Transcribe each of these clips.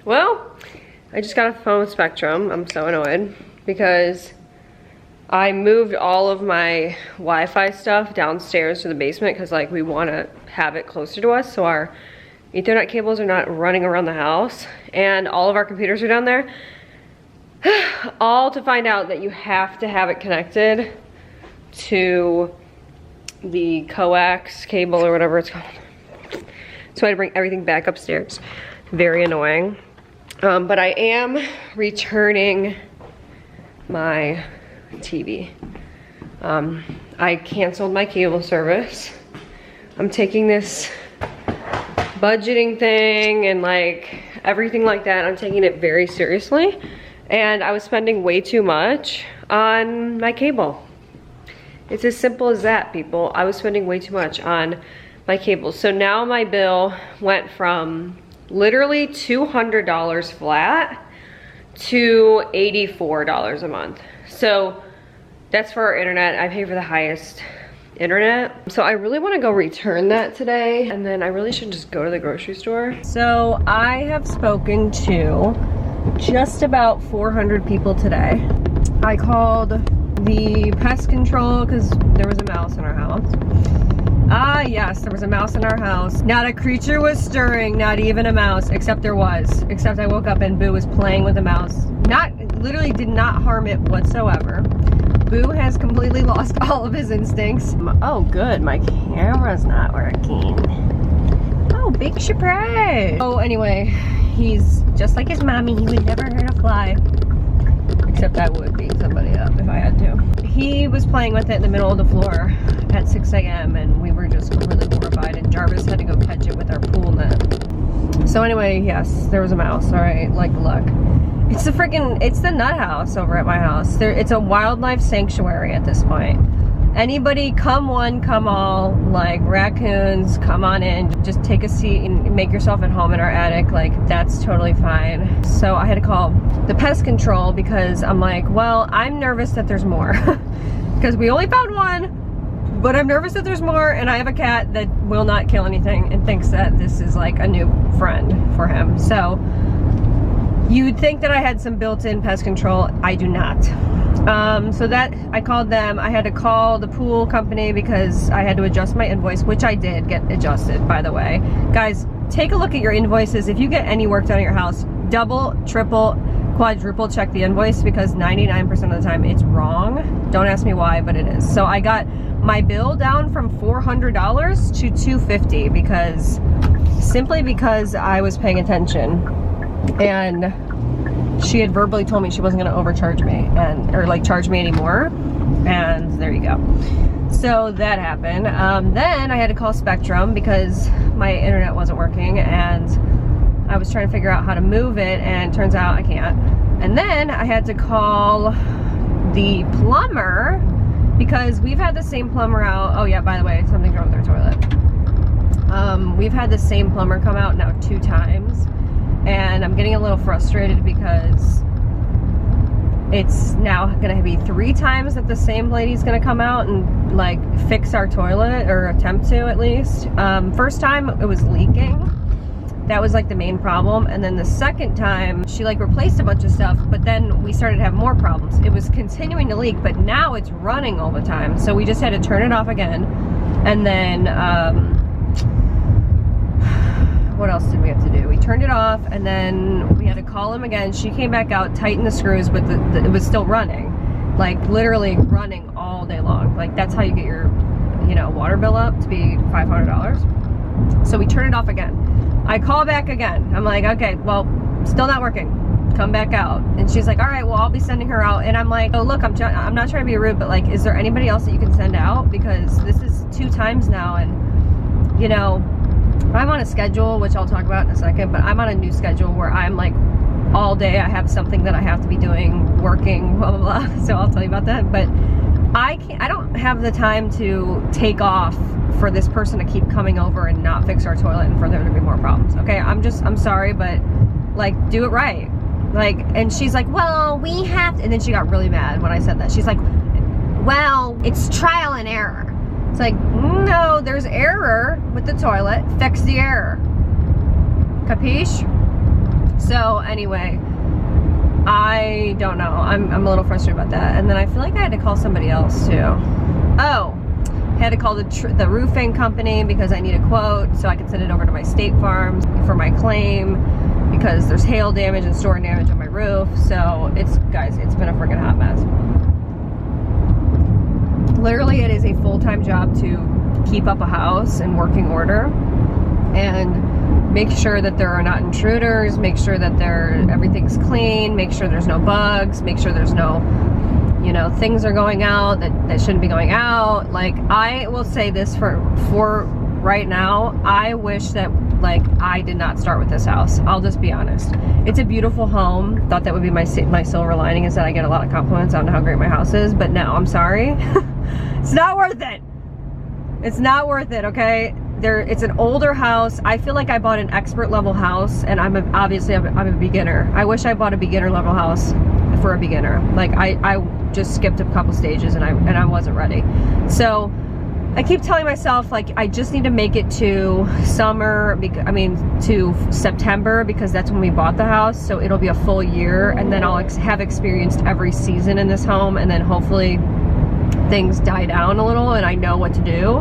Well, I just got a phone with Spectrum. I'm so annoyed because I moved all of my Wi-Fi stuff downstairs to the basement because like we want to have it closer to us so our Ethernet cables are not running around the house, and all of our computers are down there. All to find out that you have to have it connected to the coax cable or whatever it's called. So I had to bring everything back upstairs. Very annoying. But I am returning my TV. I canceled my cable service. I'm taking this budgeting thing and like everything like that. I'm taking it very seriously. And I was spending way too much on my cable. It's as simple as that, people. I was spending way too much on my cable. So now my bill went from literally $200 flat to $84 a month. So that's for our internet. I pay for the highest internet. So I really want to go return that today, and then I really should just go to the grocery store. So I have spoken to just about 400 people today. I called the pest control because there was a mouse in our house. Ah, yes, there was a mouse in our house. Not a creature was stirring, not even a mouse, except there was. Except I woke up and Boo was playing with the mouse. Literally did not harm it whatsoever. Boo has completely lost all of his instincts. Oh, good, my camera's not working. Oh, big surprise. Oh, anyway, he's just like his mommy. He would never hurt a fly. Except I would beat somebody up if I had to. He was playing with it in the middle of the floor at 6 a.m. and we were just completely horrified, and Jarvis had to go catch it with our pool net. So anyway, yes, there was a mouse, all right, like look. It's the nut house over at my house. It's a wildlife sanctuary at this point. Anybody, come one, come all, like raccoons, come on in, just take a seat and make yourself at home in our attic, like that's totally fine. So I had to call the pest control because I'm like, well, I'm nervous that there's more. Because we only found one, but I'm nervous that there's more, and I have a cat that will not kill anything and thinks that this is like a new friend for him. So you'd think that I had some built-in pest control. I do not. So that, I called them. I had to call the pool company because I had to adjust my invoice, which I did get adjusted, by the way. Guys, take a look at your invoices. If you get any work done at your house, double, triple, quadruple check the invoice because 99% of the time it's wrong. Don't ask me why, but it is. So I got my bill down from $400 to $250 simply because I was paying attention. And she had verbally told me she wasn't going to overcharge me or like charge me anymore, and there you go. So that happened. Then I had to call Spectrum because my internet wasn't working, and I was trying to figure out how to move it, and turns out I can't. And then I had to call the plumber because we've had the same plumber out. Oh yeah, by the way, something's wrong with our toilet. We've had the same plumber come out now 2 times. And I'm getting a little frustrated because it's now gonna be 3 times that the same lady's gonna come out and like fix our toilet, or attempt to at least. First time it was leaking. That was like the main problem. And then the second time she like replaced a bunch of stuff, but then we started to have more problems. It was continuing to leak, but now it's running all the time. So we just had to turn it off again. And then, what else did we have to do? We turned it off, and then we had to call him again. She came back out, tightened the screws, but it was still running. Like literally running all day long. Like that's how you get your, water bill up to be $500. So we turned it off again. I call back again. I'm like, okay, well, still not working. Come back out. And she's like, all right, well, I'll be sending her out. And I'm like, oh, look, I'm not trying to be rude, but like, is there anybody else that you can send out? Because this is 2 times now, and I'm on a schedule, which I'll talk about in a second, but I'm on a new schedule where I'm like all day I have something that I have to be doing, working, blah, blah, blah. So I'll tell you about that. But I don't have the time to take off for this person to keep coming over and not fix our toilet and for there to be more problems. Okay, I'm sorry, but like, do it right. Like, and she's like, well, we have to, and then she got really mad when I said that. She's like, well, it's trial and error. It's like, no, there's error with the toilet. Fix the error. Capiche? So anyway, I don't know. I'm a little frustrated about that. And then I feel like I had to call somebody else too. Oh, I had to call the roofing company because I need a quote so I can send it over to my State Farm for my claim, because there's hail damage and storm damage on my roof. So guys, it's been a freaking hot mess. Literally, it is a full-time job to keep up a house in working order and make sure that there are not intruders, make sure that everything's clean, make sure there's no bugs, make sure there's no, you know, things are going out that shouldn't be going out. Like, I will say this for right now, I wish that, like, I did not start with this house. I'll just be honest. It's a beautiful home. Thought that would be my silver lining, is that I get a lot of compliments on how great my house is, but no, I'm sorry. It's not worth it. It's not worth it, okay? It's an older house. I feel like I bought an expert level house, and I'm a beginner. I wish I bought a beginner level house for a beginner. Like, I just skipped a couple stages and I wasn't ready. So I keep telling myself, like, I just need to make it to to September, because that's when we bought the house. So it'll be a full year, and then I'll have experienced every season in this home, and then hopefully things die down a little and I know what to do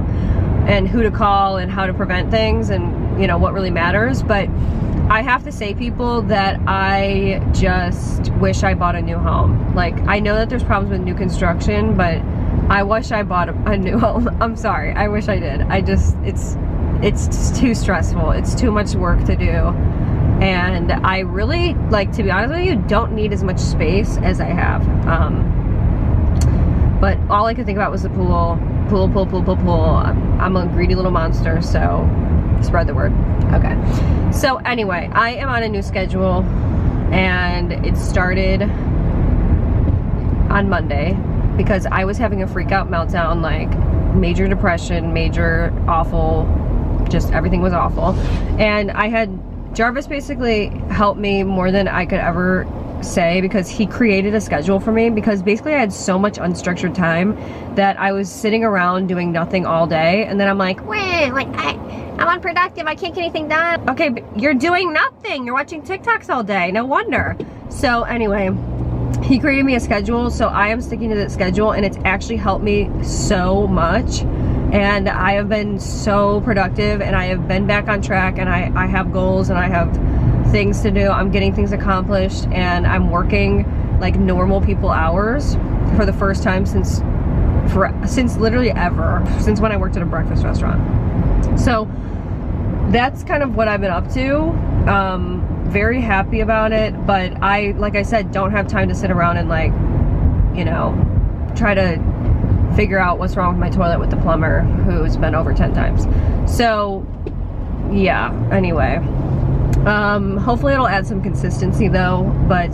and who to call and how to prevent things and, you know, what really matters. But I have to say, people, that I just wish I bought a new home. Like, I know that there's problems with new construction, but I wish I bought a new home. I'm sorry, I wish I did. It's just too stressful. It's too much work to do. And I really, like, to be honest with you, don't need as much space as I have. But all I could think about was the pool. I'm a greedy little monster, so spread the word. Okay. So anyway, I am on a new schedule, and it started on Monday because I was having a freak out meltdown, like major depression, major awful, just everything was awful. And I had Jarvis basically helped me more than I could ever say, because he created a schedule for me, because basically I had so much unstructured time that I was sitting around doing nothing all day, and then I'm like, wait, like I'm unproductive, I can't get anything done. Okay, but you're doing nothing, you're watching TikToks all day, no wonder. So anyway, he created me a schedule, so I am sticking to that schedule, and it's actually helped me so much, and I have been so productive, and I have been back on track, and I have goals, and I have things to do. I'm getting things accomplished, and I'm working like normal people hours for the first time since literally ever, since when I worked at a breakfast restaurant. So that's kind of what I've been up to. Very happy about it, but like I said, don't have time to sit around and, like, you know, try to figure out what's wrong with my toilet with the plumber who's been over 10 times. So yeah, anyway. Hopefully it'll add some consistency though, but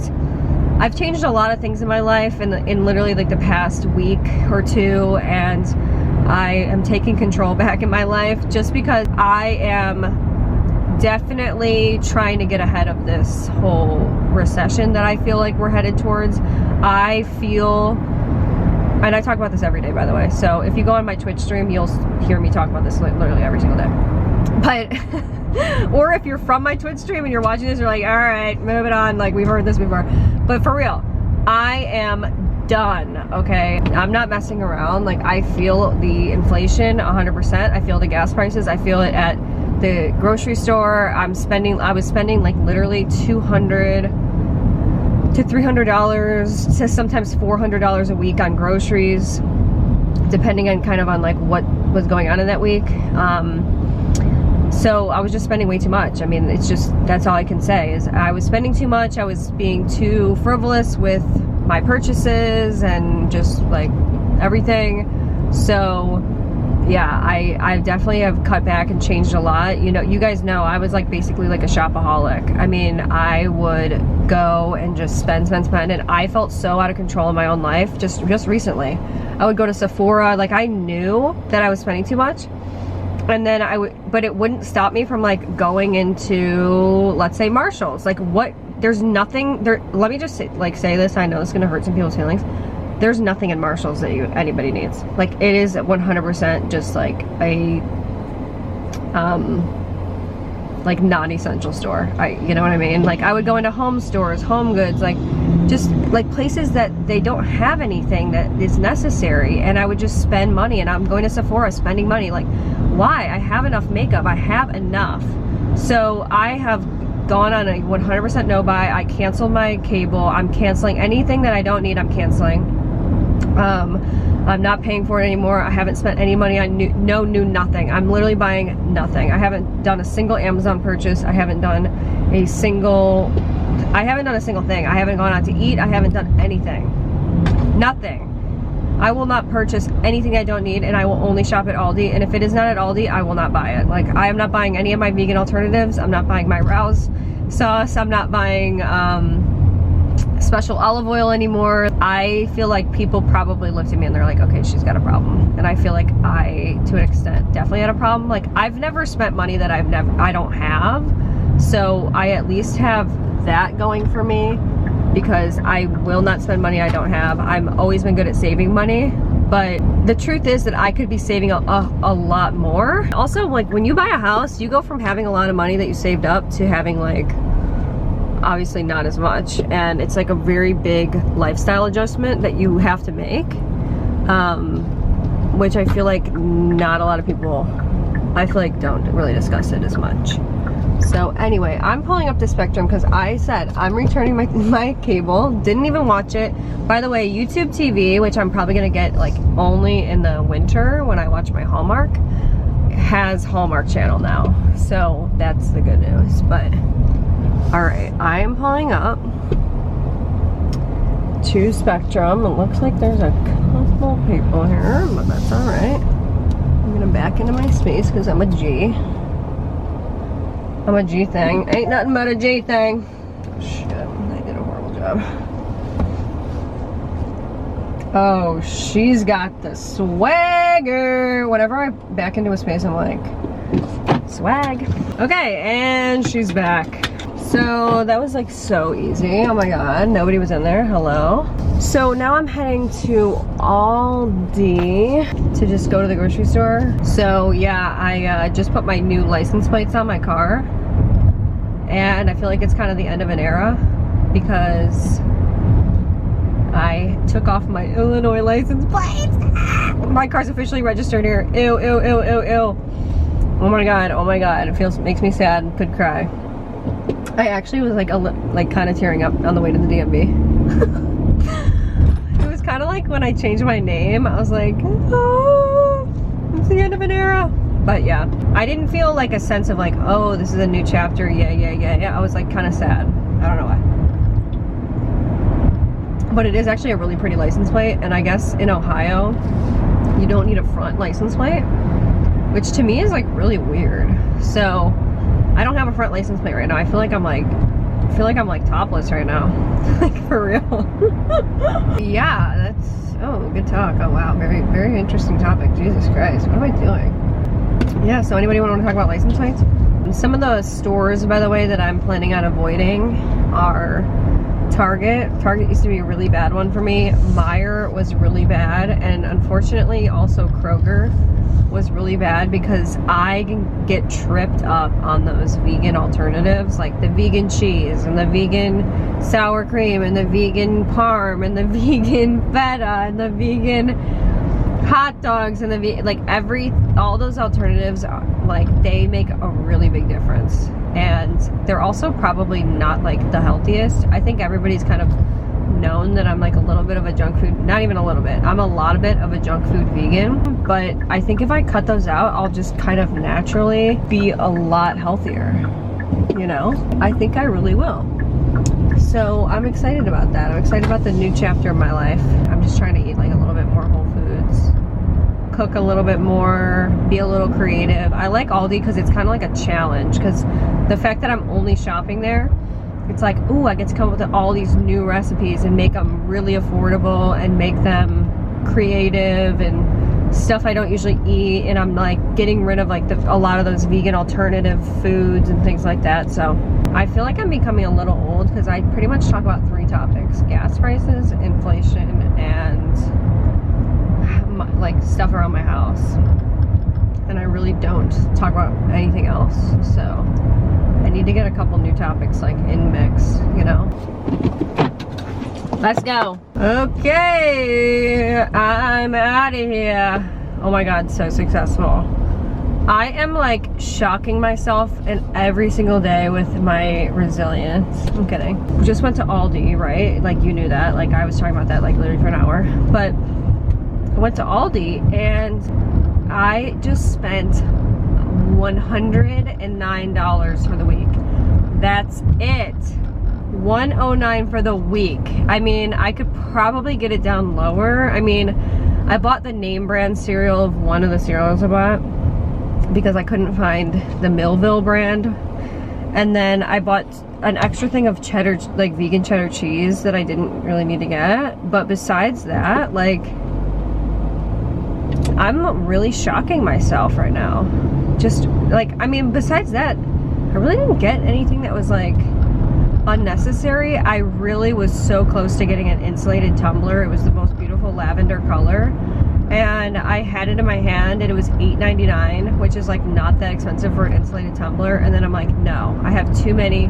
I've changed a lot of things in my life in literally like the past week or two, and I am taking control back in my life just because I am definitely trying to get ahead of this whole recession that I feel like we're headed towards. I feel, and I talk about this every day, by the way, so if you go on my Twitch stream, you'll hear me talk about this literally every single day. But or if you're from my Twitch stream and you're watching this, you're like, all right, move it on, like, we've heard this before. But for real, I am done, okay? I'm not messing around. Like, I feel the inflation 100%. I feel the gas prices. I feel it at the grocery store. I was spending like literally $200 to $300 to sometimes $400 a week on groceries, depending on kind of on like what was going on in that week. So I was just spending way too much. I mean, it's just, that's all I can say, is I was spending too much. I was being too frivolous with my purchases and just like everything. So yeah, I definitely have cut back and changed a lot. You know, you guys know I was like basically like a shopaholic. I mean, I would go and just spend, and I felt so out of control in my own life just recently. I would go to Sephora, like I knew that I was spending too much. And then but it wouldn't stop me from like going into, let's say, Marshall's. Like, what, there's nothing there. Let me just say this, I know it's gonna hurt some people's feelings. There's nothing in Marshall's that anybody needs. Like, it is 100% just like a like non-essential store. You know what I mean? Like I would go into home stores, Home Goods, like just like places that they don't have anything that is necessary, and I would just spend money. And I'm going to Sephora spending money. Like, why? I have enough makeup. I have enough. So I have gone on a 100% no buy. I canceled my cable. I'm canceling anything that I don't need. I'm canceling. I'm not paying for it anymore. I haven't spent any money on nothing. I'm literally buying nothing. I haven't done a single Amazon purchase. I haven't done a single thing. I haven't gone out to eat. I haven't done anything. Nothing. I will not purchase anything I don't need, and I will only shop at Aldi. And if it is not at Aldi, I will not buy it. Like, I am not buying any of my vegan alternatives. I'm not buying my Rouse sauce. I'm not buying special olive oil anymore. I feel like people probably looked at me and they're like, okay, she's got a problem. And I feel like I, to an extent, definitely had a problem. Like, I've never spent money that I don't have. So I at least have that going for me, because I will not spend money I don't have. I've always been good at saving money, but the truth is that I could be saving a lot more. Also, like, when you buy a house, you go from having a lot of money that you saved up to having, like, obviously not as much, and it's like a very big lifestyle adjustment that you have to make, which I feel like not a lot of people, I feel like, don't really discuss it as much. So anyway, I'm pulling up the Spectrum because I said I'm returning my cable. Didn't even watch it. By the way, YouTube TV, which I'm probably gonna get like only in the winter when I watch my Hallmark, has Hallmark Channel now, so that's the good news. But alright, I am pulling up to Spectrum. It looks like there's a couple people here, but that's alright. I'm gonna back into my space because I'm a G. I'm a G thing. Ain't nothing but a G thing. Oh shit, I did a horrible job. Oh, she's got the swagger. Whenever I back into a space, I'm like, swag. Okay, and she's back. So that was like so easy. Oh my god, nobody was in there. Hello. So now I'm heading to Aldi to just go to the grocery store. So yeah, I just put my new license plates on my car, and I feel like it's kind of the end of an era because I took off my Illinois license plates. My car's officially registered here. Ew, ew, ew, ew, ew. Oh my god, oh my god. It makes me sad. Could cry. I actually was like kind of tearing up on the way to the DMV. It was kind of like when I changed my name. I was like, oh, it's the end of an era. But yeah, I didn't feel like a sense of like, oh, this is a new chapter. Yeah. I was like kind of sad. I don't know why. But it is actually a really pretty license plate, and I guess in Ohio, you don't need a front license plate, which to me is like really weird. So I don't have a front license plate right now. I feel like I'm like topless right now. Like, for real. Yeah, that's, oh, good talk. Oh wow, very, very interesting topic. Jesus Christ, what am I doing? Yeah, so anybody want to talk about license plates? Some of the stores, by the way, that I'm planning on avoiding are Target. Target used to be a really bad one for me. Meijer was really bad, and unfortunately also Kroger was really bad because I can get tripped up on those vegan alternatives, like the vegan cheese and the vegan sour cream and the vegan parm and the vegan feta and the vegan hot dogs and the all those alternatives are, like, they make a really big difference, and they're also probably not like the healthiest. I think everybody's kind of known that I'm like a little bit of a junk food, not even a little bit, I'm a lot bit of a junk food vegan, but I think if I cut those out, I'll just kind of naturally be a lot healthier, you know? I think I really will. So I'm excited about that. I'm excited about the new chapter of my life. I'm just trying to eat like a little bit more whole foods, cook a little bit more, be a little creative. I like Aldi because it's kind of like a challenge, because the fact that I'm only shopping there, it's like, ooh, I get to come up with all these new recipes and make them really affordable and make them creative and stuff I don't usually eat, and I'm like getting rid of like a lot of those vegan alternative foods and things like that. So I feel like I'm becoming a little old because I pretty much talk about 3 topics: gas prices, inflation, and like stuff around my house, and I really don't talk about anything else. So need to get a couple new topics like in mix, you know. Let's go. Okay, I'm out of here. Oh my God, so successful. I am like shocking myself in every single day with my resilience. I'm kidding. We just went to Aldi, right? Like you knew that. Like I was talking about that like literally for an hour. But I went to Aldi and I just spent $109 for the week. That's it. $109 for the week. I mean, I could probably get it down lower. I mean, I bought the name brand cereal of one of the cereals I bought because I couldn't find the Millville brand. And then I bought an extra thing of cheddar, like vegan cheddar cheese that I didn't really need to get. But besides that, like, I'm really shocking myself right now. Just like, I mean, besides that, I really didn't get anything that was like unnecessary. I really was so close to getting an insulated tumbler. It was the most beautiful lavender color. And I had it in my hand and it was $8.99, which is like not that expensive for an insulated tumbler. And then I'm like, no, I have too many.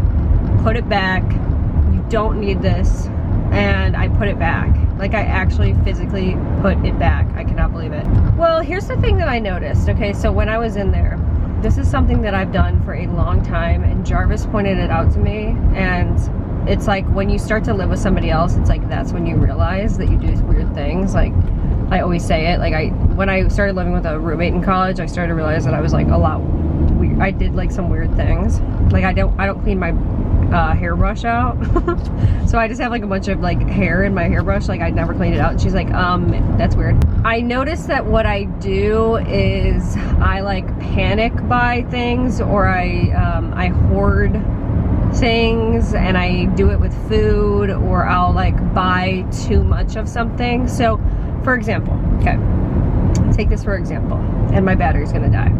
Put it back. You don't need this. And I put it back. Like I actually physically put it back. I cannot believe it. Well, here's the thing that I noticed. Okay, so when I was in there, this is something that I've done for a long time and Jarvis pointed it out to me. And it's like when you start to live with somebody else, it's like that's when you realize that you do weird things. Like I always say it, like when I started living with a roommate in college, I started to realize that I was like a lot weird. I did like some weird things. Like I don't clean my hairbrush out. So I just have like a bunch of like hair in my hairbrush, like I never cleaned it out. And she's like, that's weird. I noticed that what I do is I like panic buy things, or I hoard things, and I do it with food, or I'll like buy too much of something. So for example, okay, take this for example, and my battery's gonna die.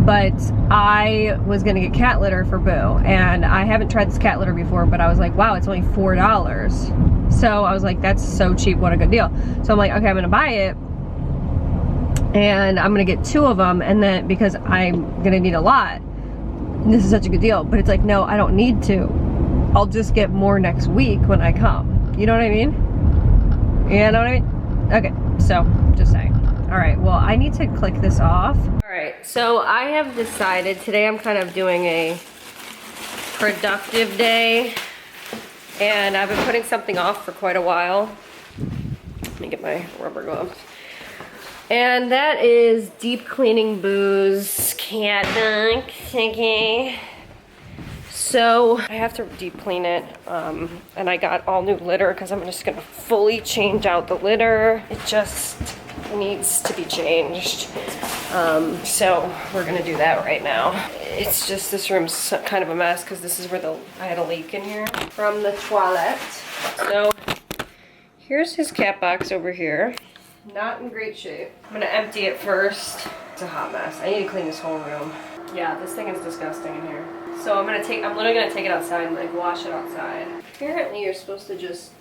But I was gonna get cat litter for Boo, and I haven't tried this cat litter before, but I was like, wow, it's only $4. So I was like, that's so cheap, what a good deal. So I'm like, okay, I'm gonna buy it, and I'm gonna get 2 of them, and then, because I'm gonna need a lot, and this is such a good deal. But it's like, no, I don't need to. I'll just get more next week when I come. You know what I mean? You know what I mean? Okay, so, just saying. Alright, well, I need to click this off. Alright, so I have decided, today I'm kind of doing a productive day, and I've been putting something off for quite a while. Let me get my rubber gloves. And that is deep cleaning Boo's cat box, okay? So I have to deep clean it, and I got all new litter because I'm just gonna fully change out the litter. It just needs to be changed. So we're gonna do that right now. It's just, this room's kind of a mess because this is where I had a leak in here from the toilet. So here's his cat box over here. Not in great shape. I'm gonna empty it first. It's a hot mess. I need to clean this whole room. Yeah, this thing is disgusting in here. So I'm literally gonna take it outside and like wash it outside. Apparently you're supposed to just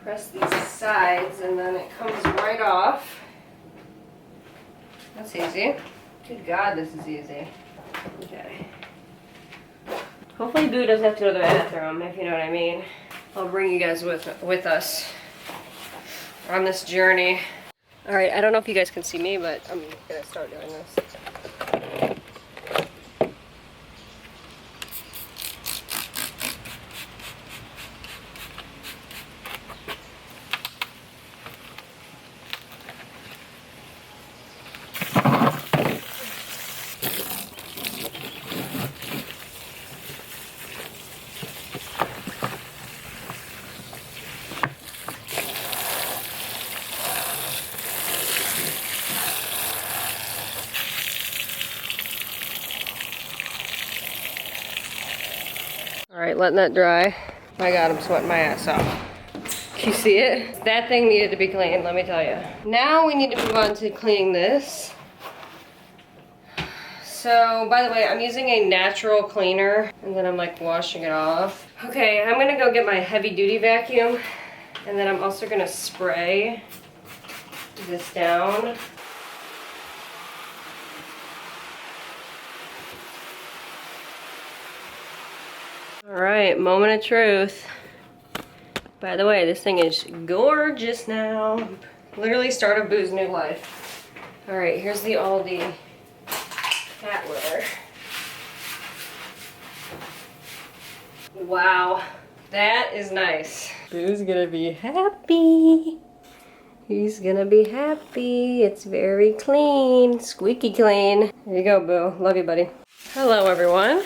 press these sides and then it comes right off. That's easy. Good God, this is easy. Okay. Hopefully Boo doesn't have to go to the bathroom, if you know what I mean. I'll bring you guys with us on this journey. Alright, I don't know if you guys can see me, but I'm gonna start doing this. Alright, letting that dry. My God, I'm sweating my ass off. Can you see it? That thing needed to be cleaned, let me tell you. Now we need to move on to cleaning this. So, by the way, I'm using a natural cleaner, and then I'm like washing it off. Okay, I'm gonna go get my heavy duty vacuum, and then I'm also gonna spray this down. All right, moment of truth. By the way, this thing is gorgeous now. Literally start of Boo's new life. All right, here's the Aldi catware. Wow, that is nice. Boo's gonna be happy. He's gonna be happy. It's very clean, squeaky clean. There you go, Boo. Love you, buddy. Hello, everyone.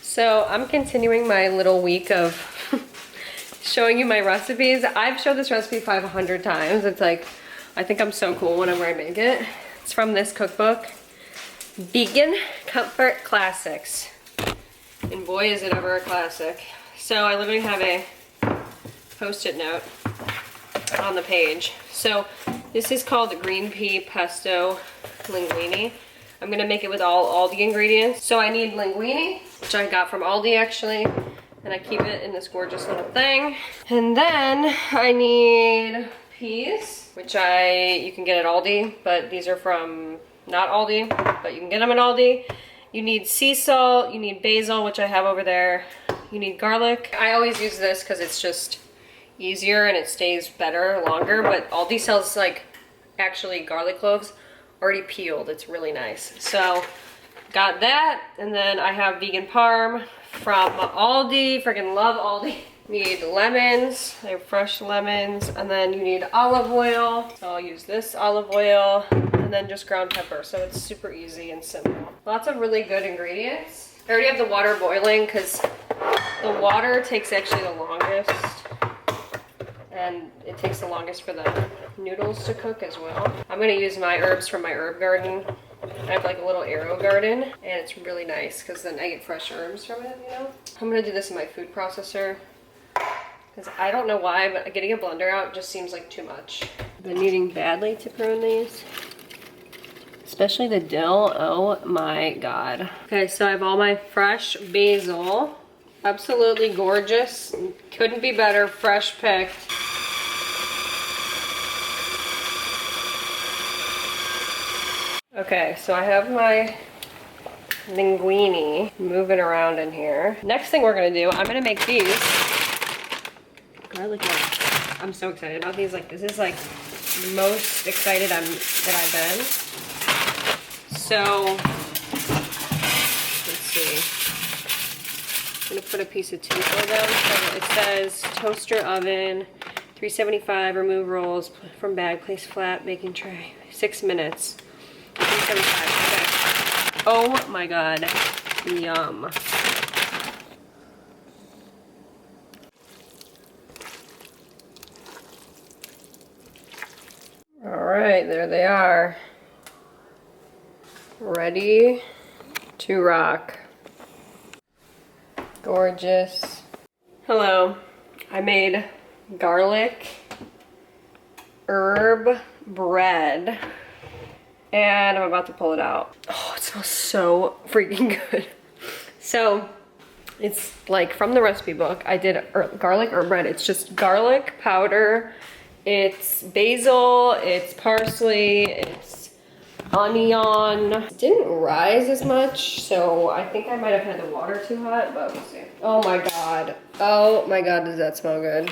So I'm continuing my little week of showing you my recipes. I've showed this recipe 500 times. It's like, I think I'm so cool whenever I make it. It's from this cookbook, Vegan Comfort Classics. And boy, is it ever a classic. So I literally have a Post-it note on the page. So this is called the green pea pesto linguine. I'm gonna make it with all Aldi ingredients. So I need linguine, which I got from Aldi actually, and I keep it in this gorgeous little thing. And then I need peas, which you can get at Aldi, but these are from not Aldi, but you can get them at Aldi. You need sea salt, you need basil, which I have over there. You need garlic. I always use this because it's just easier and it stays better longer, but Aldi sells like actually garlic cloves already peeled. It's really nice. So got that, and then I have vegan parm from Aldi. Freaking love Aldi. Need lemons, I have fresh lemons, and then you need olive oil. So I'll use this olive oil, and then just ground pepper. So it's super easy and simple. Lots of really good ingredients. I already have the water boiling because the water takes actually the longest, and it takes the longest for the noodles to cook as well. I'm gonna use my herbs from my herb garden. I have like a little arrow garden, and it's really nice because then I get fresh herbs from it, you know? I'm gonna do this in my food processor because I don't know why, but getting a blender out just seems like too much. I've been needing badly to prune these, especially the dill. Oh my God. Okay, so I have all my fresh basil. Absolutely gorgeous. Couldn't be better, fresh picked. Okay, so I have my linguine moving around in here. Next thing we're gonna do, I'm gonna make these garlic nuts. I'm so excited about these. Like, this is like the most excited that I've been. So, let's see. I'm gonna put a piece of tinfoil down. So it says toaster oven, 375, remove rolls from bag, place flat, baking tray, 6 minutes. 375, okay. Oh my God, yum. All right, there they are. Ready to rock. Gorgeous. Hello, I made garlic herb bread. And I'm about to pull it out. Oh, it smells so freaking good. So it's like from the recipe book. I did garlic herb bread. It's just garlic powder. It's basil, it's parsley, it's onion. It didn't rise as much, so I think I might have had the water too hot, but we'll see. Oh my God. Oh my God, does that smell good?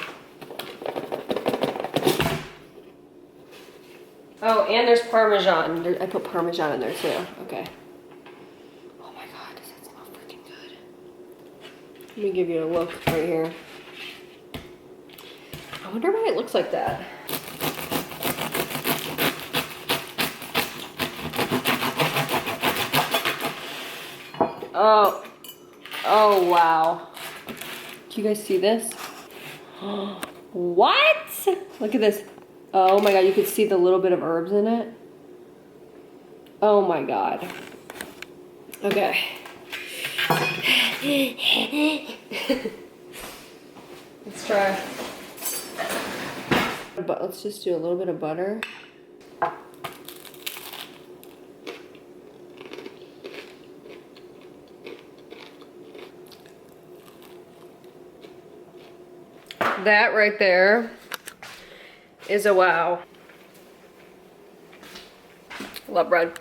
Oh, and there's Parmesan. I put Parmesan in there too. Okay. Oh my God, does that smell freaking good? Let me give you a look right here. I wonder why it looks like that. Oh wow. Do you guys see this? What? Look at this. Oh my God, you could see the little bit of herbs in it. Oh my God. Okay. Let's try. But let's just do a little bit of butter. That right there is a wow. Love bread.